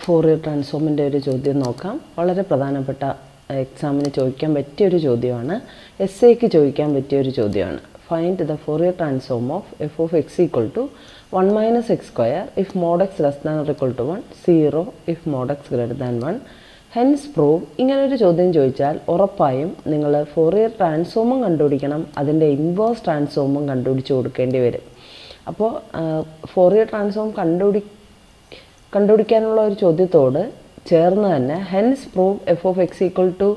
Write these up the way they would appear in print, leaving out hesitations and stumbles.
Fourier ട്രാൻസ്ഫോമിൻ്റെ ഒരു ചോദ്യം നോക്കാം. വളരെ പ്രധാനപ്പെട്ട എക്സാമിന് ചോദിക്കാൻ പറ്റിയൊരു ചോദ്യമാണ്. എസ് എക്ക് ചോദിക്കാൻ പറ്റിയൊരു ചോദ്യമാണ്. Find the Fourier transform of f of x equal to 1 minus x square if mod x less than or equal to 1, 0 if mod x greater than 1, hence prove. ഇങ്ങനൊരു ചോദ്യം ചോദിച്ചാൽ ഉറപ്പായും നിങ്ങൾ ഫോറിയർ ട്രാൻസ്ഫോമും കണ്ടുപിടിക്കണം, അതിൻ്റെ ഇൻവേഴ്സ് ട്രാൻസ്ഫോമും കണ്ടുപിടിച്ച് കൊടുക്കേണ്ടി വരും. അപ്പോൾ ഫോറിയർ ട്രാൻസ്ഫോം കണ്ടുപിടിക്കാനുള്ള ഒരു ചോദ്യത്തോട് ചേർന്ന് തന്നെ hence prove f of x equal to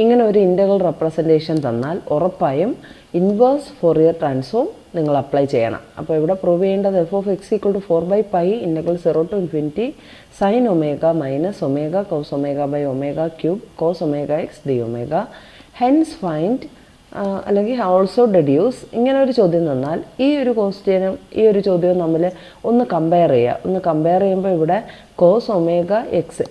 ഇങ്ങനെ ഒരു ഇൻ്റഗ്രൽ റെപ്രസെൻറ്റേഷൻ തന്നാൽ ഉറപ്പായും ഇൻവേഴ്സ് ഫോറിയർ ട്രാൻസ്ഫോം നിങ്ങൾ അപ്ലൈ ചെയ്യണം. അപ്പോൾ ഇവിടെ പ്രൂവ് ചെയ്യേണ്ടത് f of x equal to 4/π integral 0 to infinity sine omega minus omega cos omega by omega cube cos omega x d omega. Hence find അല്ലെങ്കിൽ also deduce. ഇങ്ങനെ ഒരു ചോദ്യം തന്നാൽ ഈ ഒരു ക്വസ്റ്റ്യനും ഈ ഒരു ചോദ്യവും തമ്മിൽ ഒന്ന് കമ്പയർ ചെയ്യുമ്പോൾ ഇവിടെ കോസ് ഒമേഗ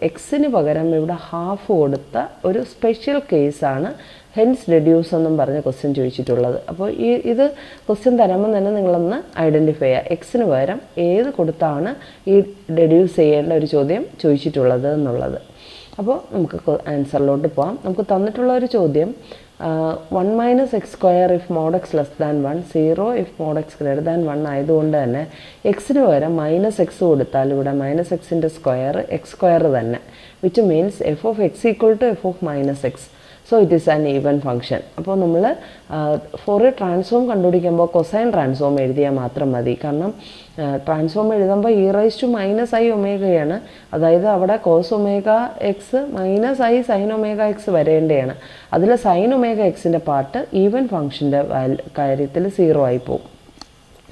എക്സിന് പകരം ഇവിടെ ഹാഫ് കൊടുത്ത ഒരു സ്പെഷ്യൽ കേസാണ് ഹെൻസ് ഡെഡ്യൂസ് എന്നും പറഞ്ഞ ക്വസ്റ്റ്യൻ ചോദിച്ചിട്ടുള്ളത്. അപ്പോൾ ഇത് ക്വസ്റ്റ്യൻ തരുമ്പോൾ തന്നെ നിങ്ങളൊന്ന് ഐഡൻറ്റിഫൈ ചെയ്യുക, എക്സിന് പകരം ഏത് കൊടുത്താണ് ഈ ഡെഡ്യൂസ് ചെയ്യേണ്ട ഒരു ചോദ്യം ചോദിച്ചിട്ടുള്ളത് എന്നുള്ളത്. അപ്പോൾ നമുക്ക് ആൻസറിലോട്ട് പോകാം. നമുക്ക് തന്നിട്ടുള്ള ഒരു ചോദ്യം 1 minus x square if mod x less than 1, 0 if mod x greater than 1 ആയതുകൊണ്ട് തന്നെ എക്സിന് പകരം മൈനസ് എക്സ് കൊടുത്താൽ ഇവിടെ മൈനസ് എക്സിൻ്റെ സ്ക്വയർ എക്സ് സ്ക്വയർ തന്നെ, which means f of x equal to f of minus x. So it is an even function. അപ്പോൾ നമ്മൾ ഫോറിയർ ട്രാൻസ്ഫോം കണ്ടുപിടിക്കുമ്പോൾ കൊസൈൻ ട്രാൻസ്ഫോം എഴുതിയാൽ മാത്രം മതി. കാരണം ട്രാൻസ്ഫോം എഴുതുമ്പോൾ e⁻−i ഒമേഗയാണ്, അതായത് അവിടെ cos omega x minus i sine omega x വരേണ്ടതാണ്. അതിൽ സൈൻ ഒമേഗ എക്സിൻ്റെ പാർട്ട് ഈവൻ ഫംഗ്ഷൻ്റെ കാര്യത്തിൽ 0 ആയി പോകും.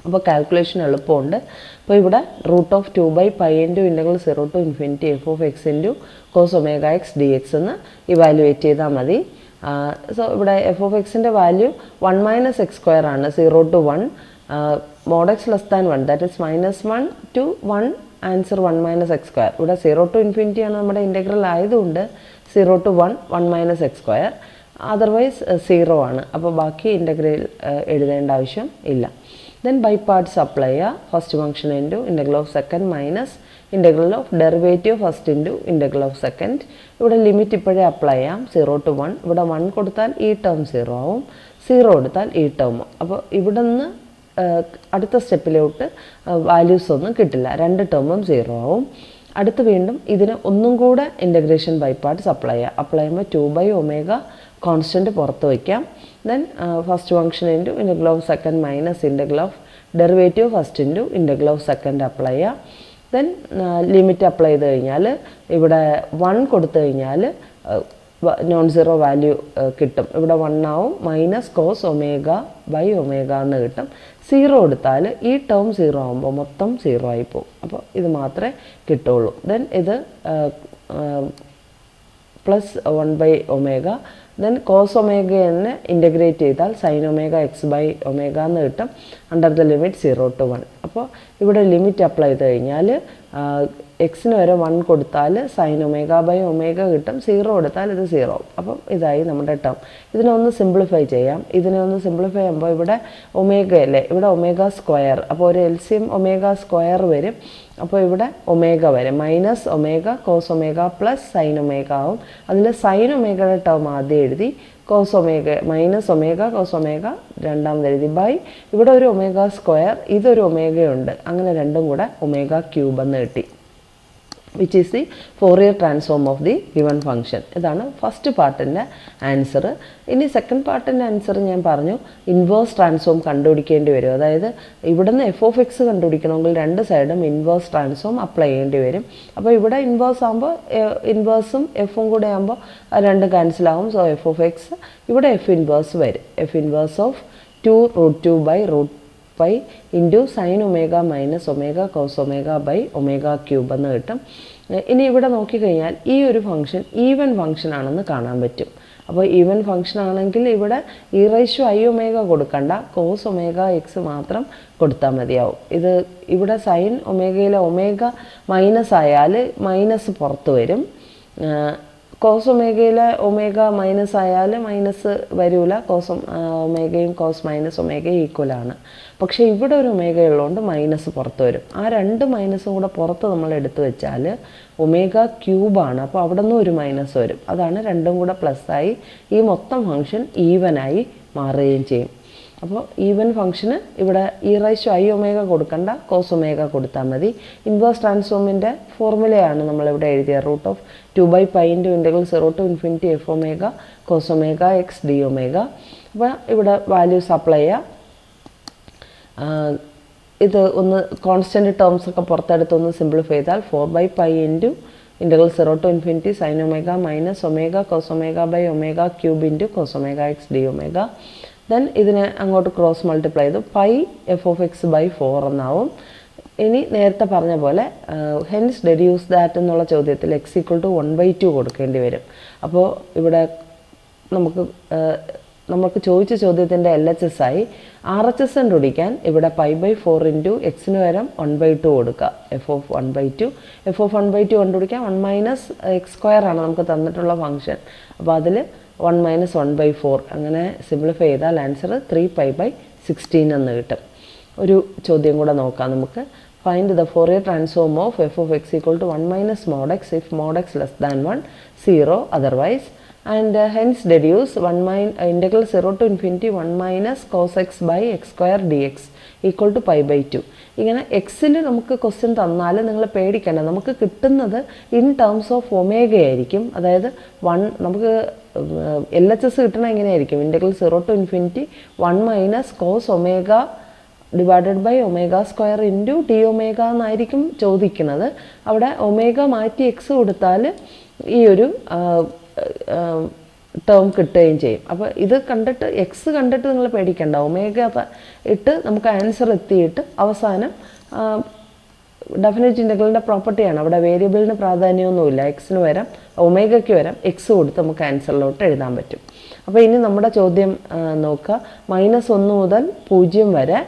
അപ്പോൾ കാൽക്കുലേഷൻ എളുപ്പമുണ്ട്. അപ്പോൾ ഇവിടെ √2/π integral 0 to infinity f of x into cos omega x d x എന്ന് ഇവാലുവേറ്റ് ചെയ്താൽ മതി. സോ ഇവിടെ എഫ് ഓഫ് എക്സിൻ്റെ വാല്യൂ 1 മൈനസ് എക്സ് സ്ക്വയർ ആണ്, 0 to 1, mod x less than 1 that is -1 to 1, answer 1 minus x square. ഇവിടെ 0 to infinity ആണ് നമ്മുടെ integral ആയതുകൊണ്ട് 0 to 1 1 minus x square, otherwise 0 ആണ്. അപ്പോൾ ബാക്കി ഇൻ്റഗ്രൽ എഴുതേണ്ട ആവശ്യം ഇല്ല. Then by parts apply first function into integral of second minus integral of derivative first into integral of second. ഇവിടെ ലിമിറ്റ് ഇപ്പോഴേ അപ്ലൈ ചെയ്യാം, 0 to 1. ഇവിടെ 1 കൊടുത്താൽ ഈ ടേം 0 ആവും, 0 കൊടുത്താൽ ഈ ടേം. അപ്പോൾ ഇവിടെ നിന്ന് അടുത്ത സ്റ്റെപ്പിലോട്ട് വാല്യൂസ് ഒന്നും കിട്ടില്ല, രണ്ട് ടേമും 0 ആവും. അടുത്ത് വീണ്ടും ഇതിന് ഒന്നും കൂടെ ഇൻ്റഗ്രേഷൻ ബൈ പാർട്സ് അപ്ലൈ ചെയ്യുമ്പോൾ 2/ω കോൺസ്റ്റൻറ്റ് പുറത്ത് വയ്ക്കാം. Then first function into integral of second minus integral of derivative first into integral of second apply ചെയ്യാം. ദെൻ ലിമിറ്റ് അപ്ലൈ ചെയ്ത് കഴിഞ്ഞാൽ ഇവിടെ 1 കൊടുത്തു കഴിഞ്ഞാൽ നോൺ സീറോ വാല്യൂ കിട്ടും. ഇവിടെ 1 ആവും, minus cos omega by omega എന്ന് കിട്ടും. 0 കൊടുത്താൽ ഈ ടേം 0 ആകുമ്പോൾ മൊത്തം 0 ആയി പോകും. അപ്പോൾ ഇത് മാത്രമേ കിട്ടുള്ളൂ. ദെൻ ഇത് പ്ലസ് 1/ω. ദെൻ കോസ് ഒമേഗ എന്ന് ഇൻ്റഗ്രേറ്റ് ചെയ്താൽ sine omega x by omega എന്ന് കിട്ടും, അണ്ടർ ദ ലിമിറ്റ് 0 to 1. അപ്പോൾ ഇവിടെ ലിമിറ്റ് അപ്ലൈ ചെയ്ത് കഴിഞ്ഞാൽ എക്സിന് വരെ 1 കൊടുത്താൽ സൈൻ ഒമേഗ ബൈ ഒമേഗ കിട്ടും, 0 കൊടുത്താൽ ഇത് 0 ആവും. അപ്പം ഇതായി നമ്മുടെ ടേം. ഇതിനൊന്ന് സിംപ്ലിഫൈ ചെയ്യാം. സിംപ്ലിഫൈ ചെയ്യുമ്പോൾ ഇവിടെ ഒമേഗ അല്ലേ, ഇവിടെ ഒമേഗ സ്ക്വയർ, അപ്പോൾ ഒരു LCM ഒമേഗ സ്ക്വയർ വരും. അപ്പോൾ ഇവിടെ ഒമേഗ വരും, minus omega cos omega plus sine omega ആവും. അതിൽ സൈൻ ഒമേഗയുടെ ടേം ആദ്യം എഴുതി, cos omega minus omega cos omega രണ്ടാമത് എഴുതി, ബൈ ഇവിടെ ഒരു ഒമേഗ സ്ക്വയർ, ഇതൊരു ഒമേഗയുണ്ട്, അങ്ങനെ രണ്ടും കൂടെ ഒമേഗ ക്യൂബ് എന്ന് കിട്ടി, which is the Fourier transform of the given function. ഇതാണ് ഫസ്റ്റ് പാർട്ടിൻ്റെ ആൻസർ. ഇനി സെക്കൻഡ് പാർട്ടിൻ്റെ ആൻസർ ഞാൻ പറഞ്ഞു, ഇൻവേഴ്സ് ട്രാൻസ്ഫോം കണ്ടുപിടിക്കേണ്ടി വരും. അതായത് ഇവിടുന്ന് എഫ് ഓഫ് എക്സ് കണ്ടുപിടിക്കണമെങ്കിൽ രണ്ട് സൈഡും ഇൻവേഴ്സ് ട്രാൻസ്ഫോം അപ്ലൈ ചെയ്യേണ്ടി വരും. അപ്പോൾ ഇവിടെ ഇൻവേഴ്സ് ആകുമ്പോൾ ഇൻവേഴ്സും എഫും കൂടെ ആകുമ്പോൾ രണ്ട് ക്യാൻസലാകും. സോ എഫ് ഓഫ് എക്സ്, ഇവിടെ എഫ് ഇൻവേഴ്സ് വരും, f inverse of 2√2/√π into sine omega minus omega cos omega by omega cube എന്ന് കിട്ടും. ഇനി ഇവിടെ നോക്കിക്കഴിഞ്ഞാൽ ഈ ഒരു ഫംഗ്ഷൻ ഈവൻ ഫംഗ്ഷൻ ആണെന്ന് കാണാൻ പറ്റും. അപ്പോൾ ഈവൻ ഫംഗ്ഷൻ ആണെങ്കിൽ ഇവിടെ e⁻⁻ കൊടുക്കണ്ട, കോസ് ഒമേഗ എക്സ് മാത്രം കൊടുത്താൽ മതിയാവും. ഇവിടെ സൈൻ ഒമേഗയിലെ ഒമേഗ മൈനസ് ആയാൽ മൈനസ് പുറത്ത് വരും, കോസ് ഒമേഗയിൽ ഒമേഗ മൈനസ് ആയാൽ മൈനസ് വരില്ല, ഒമേഗയും കോസ് മൈനസ് ഒമേഗയും ഈക്വലാണ്. പക്ഷേ ഇവിടെ ഒരു ഒമേഗ ഉള്ളതുകൊണ്ട് മൈനസ് പുറത്ത് വരും. ആ രണ്ട് മൈനസും കൂടെ പുറത്ത് നമ്മൾ എടുത്തു വെച്ചാൽ ഒമേഗ ക്യൂബാണ്. അപ്പോൾ അവിടെ നിന്നും ഒരു മൈനസ് വരും. അതാണ് രണ്ടും കൂടെ പ്ലസ്സായി ഈ മൊത്തം ഫംഗ്ഷൻ ഈവനായി മാറുകയും ചെയ്യും. അപ്പോൾ ഈവൻ ഫംഗ്ഷന് ഇവിടെ e⁻i കൊടുക്കണ്ട, കോസ് ഒമേഗ കൊടുത്താൽ മതി. ഇൻവേഴ്സ് ട്രാൻസ്ഫോമിൻ്റെ ഫോർമുലയാണ് നമ്മളിവിടെ എഴുതിയ √2π(0 cos ωx d⁻. അപ്പോൾ ഇവിടെ വാല്യൂസ് അപ്ലൈ ചെയ്യാം. ഇത് ഒന്ന് കോൺസ്റ്റൻറ്റ് ടേംസ് ഒക്കെ പുറത്തെടുത്തൊന്ന് സിംപ്ലിഫൈ ചെയ്താൽ 4/π (0 sin ω - cos ω/ω³ cos ωx d⁻. Then ഇതിനെ അങ്ങോട്ട് ക്രോസ് മൾട്ടിപ്ലൈ ചെയ്തു π(f(x)/4) എന്നാവും. ഇനി നേരത്തെ പറഞ്ഞ പോലെ ഹെൻസ് ഡെഡ്യൂസ് ദാറ്റ് എന്നുള്ള ചോദ്യത്തിൽ x = 1/2 കൊടുക്കേണ്ടി വരും. അപ്പോൾ ഇവിടെ നമുക്ക് ചോദിച്ച ചോദ്യത്തിൻ്റെ LHS ആയി RHS കണ്ടുപിടിക്കാൻ ഇവിടെ π/4 × x-ന് പകരം 1/2 കൊടുക്കുക. f(1/2) കണ്ടുപിടിക്കാൻ 1 - x² ആണ് നമുക്ക് തന്നിട്ടുള്ള ഫംഗ്ഷൻ. അപ്പോൾ അതിൽ 1 - 1/4 അങ്ങനെ സിംപ്ലിഫൈ ചെയ്താൽ ആൻസർ 3π/16 എന്ന് കിട്ടും. ഒരു ചോദ്യം കൂടെ നോക്കാം നമുക്ക്. Find the Fourier transform of f(x) = 1 - mod x if mod x less than 1, 0 otherwise, and hence deduce 0 to ∞ 1 - cos x/x² dx = π/2. ഇങ്ങനെ എക്സിൽ നമുക്ക് ക്വസ്റ്റ്യൻ തന്നാൽ നിങ്ങൾ പേടിക്കേണ്ട, നമുക്ക് കിട്ടുന്നത് ഇൻ ടേംസ് ഓഫ് ഒമേഗ ആയിരിക്കും. അതായത് നമുക്ക് LHS കിട്ടണ എങ്ങനെയായിരിക്കും, 0 to ∞ 1 - cos ω / ω² d⁻ എന്നായിരിക്കും ചോദിക്കുന്നത്. അവിടെ ഒമേഗ മാറ്റി എക്സ് കൊടുത്താൽ ഈ ഒരു ടേം കിട്ടുകയും ചെയ്യും. അപ്പോൾ ഇത് കണ്ടിട്ട് എക്സ് കണ്ടിട്ട് നിങ്ങൾ പേടിക്കേണ്ട, ഒമേഗ ഇട്ട് നമുക്ക് ആൻസർ എത്തിയിട്ട് അവസാനം ഡെഫിനറ്റ് ഇൻ്റഗ്രലിൻ്റെ പ്രോപ്പർട്ടിയാണ്, അവിടെ വേരിയബിളിന് പ്രാധാന്യമൊന്നുമില്ല. എക്സിന് വരാം ഒമേഗയ്ക്ക് വരാം എക്സ് കൊടുത്ത് നമുക്ക് ആൻസറിലോട്ട് എഴുതാൻ പറ്റും. അപ്പോൾ ഇനി നമ്മുടെ ചോദ്യം നോക്കുക. -1 മുതൽ 0 വരെ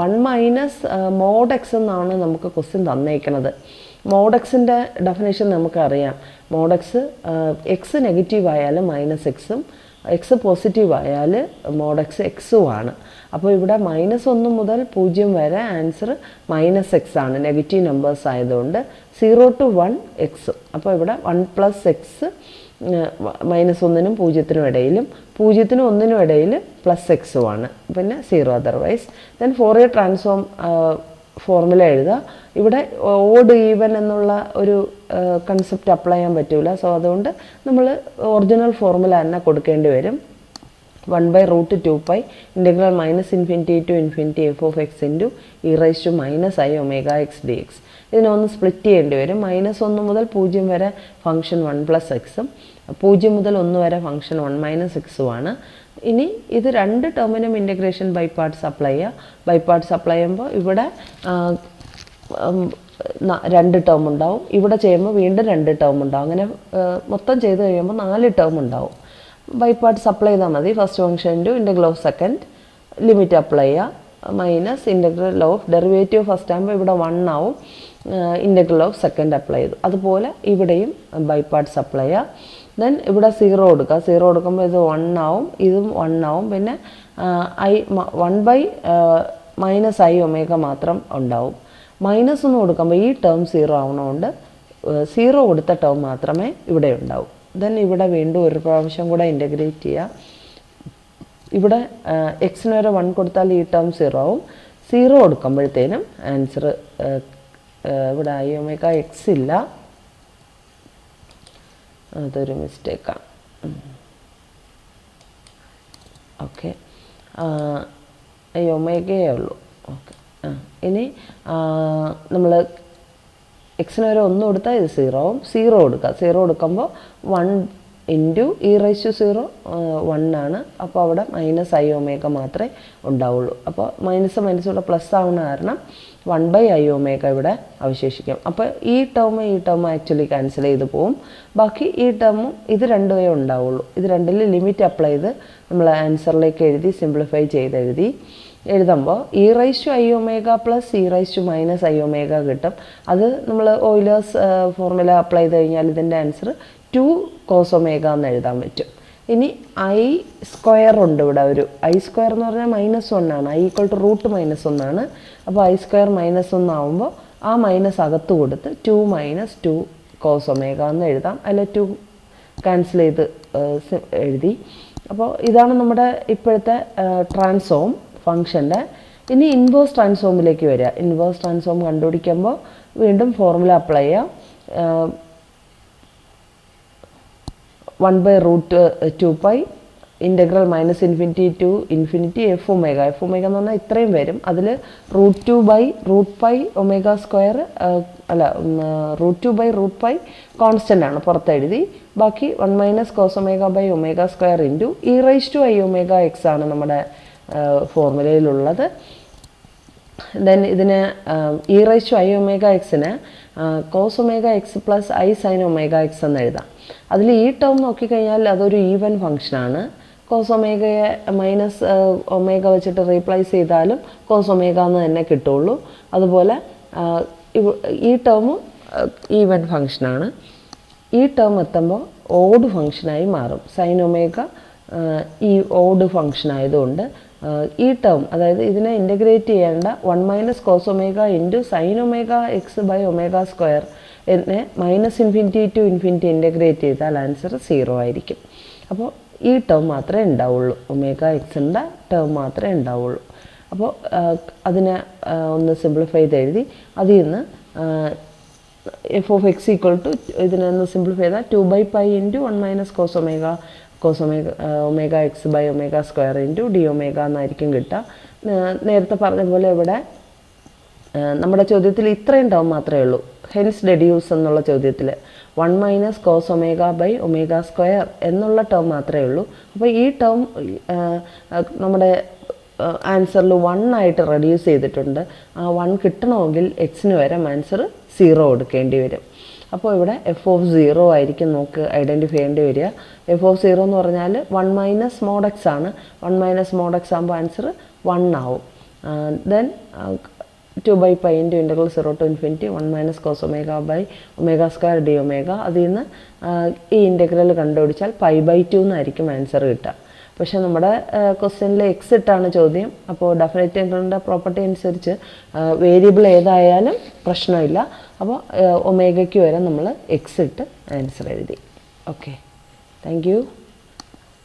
1 - mod x എന്നാണ് നമുക്ക് ക്വസ്റ്റ്യൻ തന്നേക്കുന്നത്. mod xൻ്റെ ഡെഫിനേഷൻ നമുക്കറിയാം. mod x നെഗറ്റീവ് ആയാൽ -x-ഉം x പോസിറ്റീവ് ആയാൽ mod x ആണ്. അപ്പോൾ ഇവിടെ -1 മുതൽ 0 വരെ ആൻസർ -x ആണ്, നെഗറ്റീവ് നമ്പേഴ്സ് ആയതുകൊണ്ട്. 0 to 1 x. അപ്പോൾ ഇവിടെ 1 + x -1-നും 0-നും ഇടയിലും 0-നും 1-നും ഇടയിൽ +x-ഉമാണ്, പിന്നെ 0 otherwise. Then Fourier transform formula എഴുതുക. ഇവിടെ ഓഡ് ഈവൻ എന്നുള്ള ഒരു കൺസെപ്റ്റ് അപ്ലൈ ചെയ്യാൻ പറ്റില്ല. സോ അതുകൊണ്ട് നമ്മൾ ഒറിജിനൽ ഫോർമുല തന്നെ കൊടുക്കേണ്ടി വരും. 1/√2π (−∞ to ∞f(x) × e⁻i⁻x dx. ഇതിനൊന്ന് സ്പ്ലിറ്റ് ചെയ്യേണ്ടി വരും. -1 മുതൽ 0 വരെ ഫംഗ്ഷൻ 1 + x-ഉം 0 മുതൽ 1 വരെ ഫംഗ്ഷൻ 1 - x-ഉമാണ്. ഇനി ഇത് രണ്ട് ടേമിനും ഇൻ്റഗ്രേഷൻ ബൈ പാർട്സ് അപ്ലൈ ചെയ്യുക. ബൈ പാർട്സ് അപ്ലൈ ചെയ്യുമ്പോൾ ഇവിടെ 2 ടേം ഉണ്ടാവും, ഇവിടെ ചെയ്യുമ്പോൾ വീണ്ടും 2 ടേം ഉണ്ടാവും. അങ്ങനെ മൊത്തം ചെയ്ത് കഴിയുമ്പോൾ 4 ടേം ഉണ്ടാവും. ബൈ പാർട്സ് അപ്ലൈ ചെയ്താൽ മതി. ഫസ്റ്റ് ഫംഗ്ഷൻ ∫(2) ലിമിറ്റ് അപ്ലൈ ചെയ്യുക, മൈനസ് ഡെറിവേറ്റീവ് ഫസ്റ്റ് ആകുമ്പോൾ ഇവിടെ 1 ആവും, ∫(2) അപ്ലൈ ചെയ്തു. അതുപോലെ ഇവിടെയും ബൈ പാർട്സ് അപ്ലൈ ചെയ്യുക. ദെൻ ഇവിടെ 0 കൊടുക്കുക. 0 കൊടുക്കുമ്പോൾ ഇത് 1 ആവും, ഇതും 1 ആവും. പിന്നെ 1/-i⁻ മാത്രം ഉണ്ടാവും. -1 കൊടുക്കുമ്പോൾ ഈ ടേം 0 ആവണതുകൊണ്ട് 0 കൊടുത്ത ടേം മാത്രമേ ഇവിടെ ഉണ്ടാവൂ. ദെൻ ഇവിടെ വീണ്ടും ഒരു പ്രാവശ്യം കൂടെ ഇൻ്റഗ്രേറ്റ് ചെയ്യുക. ഇവിടെ എക്സിന് വരെ 1 കൊടുത്താൽ ഈ ടേം 0 ആവും. 0 കൊടുക്കുമ്പോഴത്തേനും ആൻസർ ഇവിടെ i⁻x ഇല്ല, അതൊരു മിസ്റ്റേക്കാണ്. ഓക്കെ, ഒമേഗയേ ഉള്ളൂ. ഓക്കെ, ഇനി നമ്മൾ എക്സിന് വരെ 1 കൊടുത്താൽ ഇത് 0 ആവും. 0 കൊടുക്കുക. 0 കൊടുക്കുമ്പോൾ 1 × e⁻0 1 ആണ്. അപ്പോൾ അവിടെ -i⁻ മാത്രമേ ഉണ്ടാവുള്ളൂ. അപ്പോൾ മൈനസ് ഇവിടെ പ്ലസ് ആവുന്ന കാരണം 1/i⁻ ഇവിടെ അവശേഷിക്കും. അപ്പോൾ ഈ ടേം ആക്ച്വലി ക്യാൻസൽ ചെയ്ത് പോവും. ബാക്കി ഈ ടേമും ഇത് രണ്ടുമേ ഉണ്ടാവുള്ളൂ. ഇത് രണ്ടിൽ ലിമിറ്റ് അപ്ലൈ ചെയ്ത് നമ്മൾ ആൻസറിലേക്ക് എഴുതി സിംപ്ലിഫൈ ചെയ്ത് എഴുതി. എഴുതുമ്പോൾ e raise to i omega plus e raise to minus i omega കിട്ടും. അത് നമ്മൾ ഓയിലേഴ്സ് ഫോർമുല അപ്ലൈ ചെയ്ത് കഴിഞ്ഞാൽ ഇതിൻ്റെ ആൻസർ 2 കോസ് ഒമേഗ എന്ന് എഴുതാൻ പറ്റും. ഇനി ഐ സ്ക്വയർ ഉണ്ട് ഇവിടെ. ഒരു ഐ സ്ക്വയർ എന്ന് പറഞ്ഞാൽ -1 ആണ്. ഐ ഈക്വൽ ടു √-1 ആണ്. അപ്പോൾ ഐ സ്ക്വയർ -1 ആവുമ്പോൾ ആ മൈനസ് അകത്ത് കൊടുത്ത് 2 - 2 കോസ് ഒമേഗ എന്ന് എഴുതാം. അല്ല 2 ക്യാൻസൽ ചെയ്ത് എഴുതി. അപ്പോൾ ഇതാണ് നമ്മുടെ ഇപ്പോഴത്തെ ട്രാൻസ്ഫോം ഫംഗ്ഷൻ്റെ. ഇനി ഇൻവേഴ്സ് ട്രാൻസ്ഫോമിലേക്ക് വരിക. ഇൻവേഴ്സ് ട്രാൻസ്ഫോം കണ്ടുപിടിക്കുമ്പോൾ വീണ്ടും ഫോർമുല അപ്ലൈ ചെയ്യാം. 1/√2π integral -∞ to infinity f omega. F omega എന്ന് പറഞ്ഞാൽ ഇത്രയും വരും. അതിൽ √2/√π ഒമേഗ സ്ക്വയർ അല്ല √2/√π കോൺസ്റ്റൻ്റ് ആണ്, പുറത്തെഴുതി. ബാക്കി 1 - cos omega by omega square into e raise to i omega x ആണ് നമ്മുടെ ഫോർമുലയിലുള്ളത്. ദെൻ ഇതിന് e raise to i omega എക്സിന് cos omega x plus i sine omega x എന്ന് എഴുതാം. അതിൽ ഈ ടേം നോക്കിക്കഴിഞ്ഞാൽ അതൊരു ഈവൻ ഫംഗ്ഷനാണ്. കോസ് ഒമേഗയെ മൈനസ് ഒമേഗ വെച്ചിട്ട് റീപ്ലേസ് ചെയ്താലും കോസ് ഒമേഗ എന്ന് തന്നെ കിട്ടുള്ളൂ. അതുപോലെ ഈ ടേമും ഈവൻ ഫംഗ്ഷനാണ്. ഈ ടേം എത്തുമ്പോൾ ഓഡ് ഫംഗ്ഷനായി മാറും. സൈൻ ഒമേഗ ഈ ഓഡ് ഫംഗ്ഷൻ ആയതുകൊണ്ട് ഈ ടേം, അതായത് ഇതിനെ ഇൻ്റഗ്രേറ്റ് ചെയ്യേണ്ട 1 - cos omega into sine omega x by omega square എന്നെ -∞ ടു ഇൻഫിനിറ്റി ഇൻ്റഗ്രേറ്റ് ചെയ്താൽ ആൻസർ 0 ആയിരിക്കും. അപ്പോൾ ഈ ടേം മാത്രമേ ഉണ്ടാവുള്ളൂ. ഒമേഗ എക്സിൻ്റെ ടേം മാത്രമേ ഉണ്ടാവുള്ളൂ. അപ്പോൾ അതിനെ ഒന്ന് സിംപ്ലിഫൈ ചെയ്ത് എഴുതി. അതിൽ നിന്ന് f of x equal to ഇതിനെ ഒന്ന് സിംപ്ലിഫൈ ചെയ്താൽ 2/π into 1 - cos omega x by omega square into d omega എന്നായിരിക്കും കിട്ടുക. നേരത്തെ പറഞ്ഞ പോലെ ഇവിടെ നമ്മുടെ ചോദ്യത്തിൽ ഇത്രയും ടേം മാത്രമേ ഉള്ളൂ. ഹെൻസ് ഡെഡ്യൂസ് എന്നുള്ള ചോദ്യത്തിൽ 1 - cos omega by omega square എന്നുള്ള ടേം മാത്രമേ ഉള്ളൂ. അപ്പോൾ ഈ ടേം നമ്മുടെ ആൻസറിൽ 1 ആയിട്ട് റെഡ്യൂസ് ചെയ്തിട്ടുണ്ട്. ആ 1 കിട്ടണമെങ്കിൽ എക്സിന് വരെ ആൻസർ 0 കൊടുക്കേണ്ടി വരും. അപ്പോൾ ഇവിടെ എഫ് ഓഫ് 0 ആയിരിക്കും നമുക്ക് ഐഡൻറ്റിഫൈ ചെയ്യേണ്ടി വരിക. എഫ് ഓഫ് 0 എന്ന് പറഞ്ഞാൽ 1 - mod x ആണ്. 1 - mod x ആകുമ്പോൾ ആൻസർ 1 ആവും. Then 2/π into integral 0 to infinity 1 - cos omega by omega square d omega. അതിൽ നിന്ന് ഈ ഇൻ്റഗ്രൽ കണ്ടുപിടിച്ചാൽ π/2 എന്നായിരിക്കും ആൻസർ കിട്ടുക. പക്ഷേ നമ്മുടെ ക്വസ്റ്റ്യനിൽ എക്സ് ഇട്ടാണ് ചോദ്യം. അപ്പോൾ ഡെഫിനറ്റ് ഇൻ്റഗ്രലിൻ്റെ പ്രോപ്പർട്ടി അനുസരിച്ച് വേരിയബിൾ ഏതായാലും പ്രശ്നമില്ല. അപ്പോൾ ഒമേഗയ്ക്ക് വരെ നമ്മൾ എക്സ് ഇട്ട് ആൻസർ എഴുതി. Okay, thank you.